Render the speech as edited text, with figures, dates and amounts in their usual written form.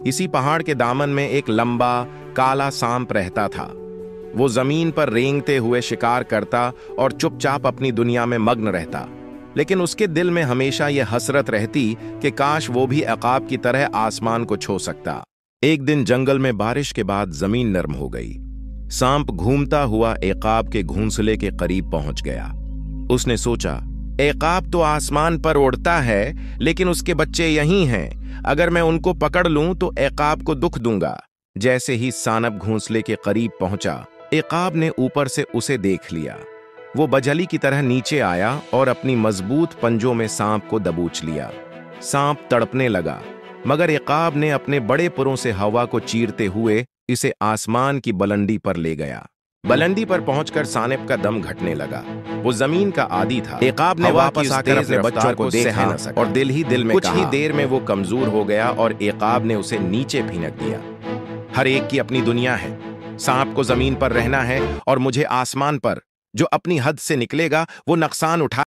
इसी पहाड़ के दामन में एक लंबा काला सांप रहता था। वो जमीन पर रेंगते हुए शिकार करता और चुपचाप अपनी दुनिया में मग्न रहता। लेकिन उसके दिल में हमेशा यह हसरत रहती कि काश वो भी अकाब की तरह आसमान को छू सकता। एक दिन जंगल में बारिश के बाद जमीन नरम हो गई। सांप घूमता हुआ एकाब के घोंसले के करीब पहुंच गया। उसने सोचा, एकाब तो आसमान पर उड़ता है, लेकिन उसके बच्चे यहीं हैं। अगर मैं उनको पकड़ लूं तो एकाब को दुख दूंगा। जैसे ही सांप घोंसले के करीब पहुंचा, एकाब ने ऊपर से उसे देख लिया। वो बजली की तरह नीचे आया और अपनी मजबूत पंजों में सांप को दबोच लिया। सांप तड़पने लगा, मगर एकाब ने अपने बड़े पुरों से हवा को चीरते हुए इसे आसमान की बुलंदी पर ले गया। बुलंदी पर पहुंचकर सांप का दम घटने लगा। वो जमीन का आदी था। एकाब ने वापस आकर अपने बच्चों को देखा और दिल ही दिल में कुछ ही देर में वो कमजोर हो गया और एकाब ने उसे नीचे फेंक दिया। हर एक की अपनी दुनिया है। सांप को जमीन पर रहना है और मुझे आसमान पर। जो अपनी हद से निकलेगा वो नुकसान उठा